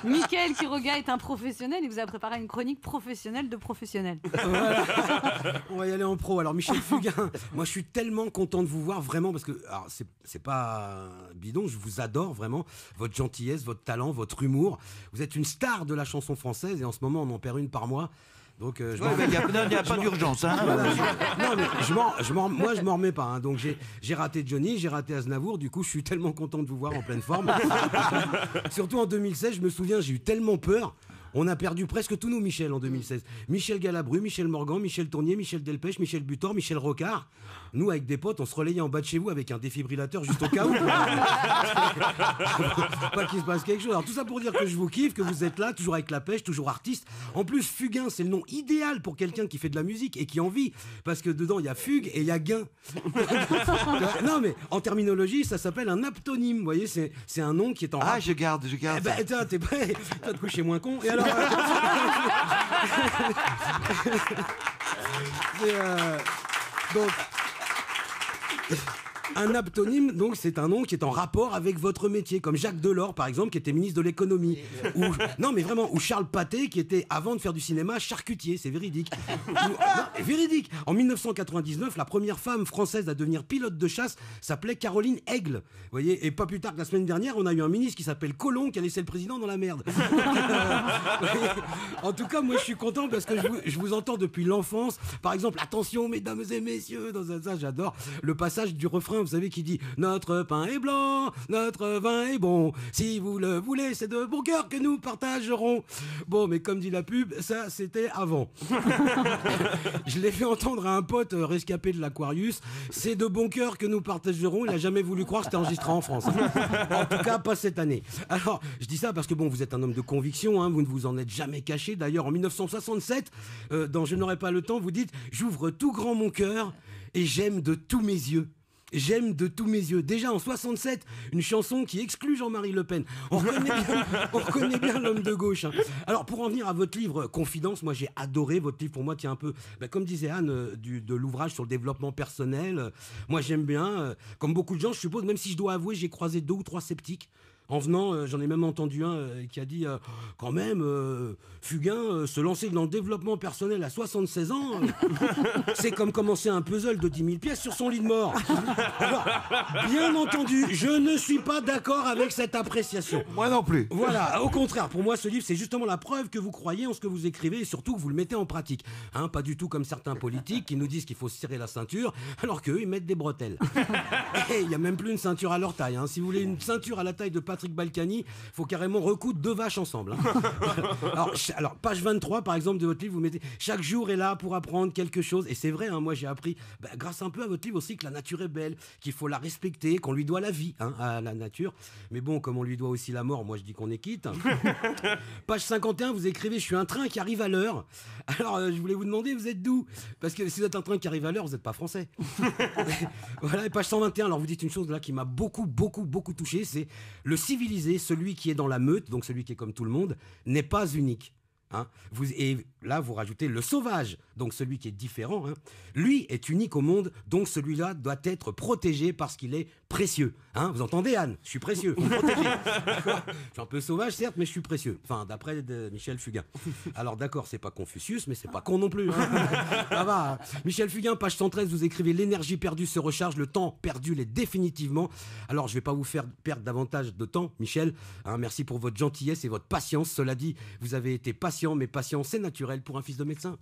Mickaël Quiroga est un professionnel. Il vous a préparé une chronique professionnelle de professionnel. Voilà. On va y aller en pro. Alors Michel Fugain, moi je suis tellement content de vous voir vraiment parce que alors c'est pas bidon, je vous adore vraiment, votre gentillesse, votre talent, votre humour. Vous êtes une star de la chanson française et en ce moment on en perd une par mois. Donc il n'y a pas d'urgence. Hein. Voilà, non mais moi je m'en remets pas. Hein. Donc j'ai raté Johnny, j'ai raté Aznavour. Du coup je suis tellement content de vous voir en pleine forme. Surtout en 2016, je me souviens, j'ai eu tellement peur. On a perdu presque tous nos Michel en 2016. Michel Galabru, Michel Morgan, Michel Tournier, Michel Delpech, Michel Butor, Michel Rocard. Nous, avec des potes, on se relayait en bas de chez vous avec un défibrillateur juste au cas où. Pas qu'il se passe quelque chose. Alors tout ça pour dire que je vous kiffe, que vous êtes là, toujours avec la pêche, toujours artiste. En plus, Fugain, c'est le nom idéal pour quelqu'un qui fait de la musique et qui en vit. Parce que dedans, il y a fugue et il y a gain. Non, mais en terminologie, ça s'appelle un aptonyme. Vous voyez, c'est un nom qui est en... Ah, je garde. Eh ben, t'es prêt? T'as te coucher moins con. Et alors... donc... Un aptonyme, donc, c'est un nom qui est en rapport avec votre métier, comme Jacques Delors, par exemple, qui était ministre de l'économie. Non, mais vraiment, ou Charles Pathé, qui était, avant de faire du cinéma, charcutier, c'est véridique. Véridique. En 1999, la première femme française à devenir pilote de chasse s'appelait Caroline Aigle. Vous voyez, et pas plus tard que la semaine dernière, on a eu un ministre qui s'appelle Collomb, qui a laissé le président dans la merde. En tout cas, moi, je suis content parce que je vous entends depuis l'enfance. Par exemple, attention, mesdames et messieurs, dans ça, j'adore le passage du refrain, vous savez, qui dit « Notre pain est blanc, notre vin est bon, si vous le voulez, c'est de bon cœur que nous partagerons. » Bon, mais comme dit la pub, ça, c'était avant. Je l'ai fait entendre à un pote rescapé de l'Aquarius. C'est de bon cœur que nous partagerons. Il n'a jamais voulu croire que c'était enregistré en France. En tout cas, pas cette année. Alors, je dis ça parce que bon, vous êtes un homme de conviction, hein, vous ne vous en êtes jamais caché. D'ailleurs, en 1967, dans Je n'aurai pas le temps, vous dites « J'ouvre tout grand mon cœur et j'aime de tous mes yeux. » J'aime de tous mes yeux. Déjà en 67, une chanson qui exclut Jean-Marie Le Pen. On reconnaît bien l'homme de gauche. Hein. Alors pour en venir à votre livre Confidence, moi j'ai adoré votre livre. Pour moi, tient un peu, comme disait Anne, de l'ouvrage sur le développement personnel. Moi j'aime bien. Comme beaucoup de gens, je suppose, même si je dois avouer, j'ai croisé 2 ou 3 sceptiques. En venant, j'en ai même entendu un qui a dit quand même, Fugain, se lancer dans le développement personnel à 76 ans, c'est comme commencer un puzzle de 10 000 pièces sur son lit de mort. Alors, bien entendu, je ne suis pas d'accord avec cette appréciation. Moi non plus. Voilà, au contraire, pour moi, ce livre, c'est justement la preuve que vous croyez en ce que vous écrivez et surtout que vous le mettez en pratique. Hein, pas du tout comme certains politiques qui nous disent qu'il faut se serrer la ceinture alors qu'eux, ils mettent des bretelles. Et il n'y a même plus une ceinture à leur taille. Hein. Si vous voulez une ceinture à la taille de Patrick Balkany, faut carrément recoudre 2 vaches ensemble. Hein. Alors, page 23, par exemple, de votre livre, vous mettez « Chaque jour est là pour apprendre quelque chose ». Et c'est vrai, hein, moi j'ai appris, grâce un peu à votre livre aussi, que la nature est belle, qu'il faut la respecter, qu'on lui doit la vie, hein, à la nature. Mais bon, comme on lui doit aussi la mort, moi je dis qu'on est quitte. Page 51, vous écrivez « Je suis un train qui arrive à l'heure ». Alors, je voulais vous demander, vous êtes d'où? Parce que si vous êtes un train qui arrive à l'heure, vous n'êtes pas français. Voilà, et page 121, alors vous dites une chose là qui m'a beaucoup touché, c'est le civilisé, celui qui est dans la meute, donc celui qui est comme tout le monde, n'est pas unique. Hein. Et là, vous rajoutez le sauvage, donc celui qui est différent. Hein. Lui est unique au monde, donc celui-là doit être protégé parce qu'il est précieux. Hein. Vous entendez, Anne? Je suis précieux, faut me protéger. Je suis un peu sauvage, certes, mais je suis précieux. Enfin, d'après Michel Fugain. Alors d'accord, c'est pas Confucius, mais c'est pas con non plus. Hein. Ça va. Hein. Michel Fugain, page 113, vous écrivez « L'énergie perdue se recharge, le temps perdu l'est définitivement ». Alors, je vais pas vous faire perdre davantage de temps, Michel. Hein, merci pour votre gentillesse et votre patience. Cela dit, vous avez été patient, mais patient, c'est naturel pour un fils de médecin.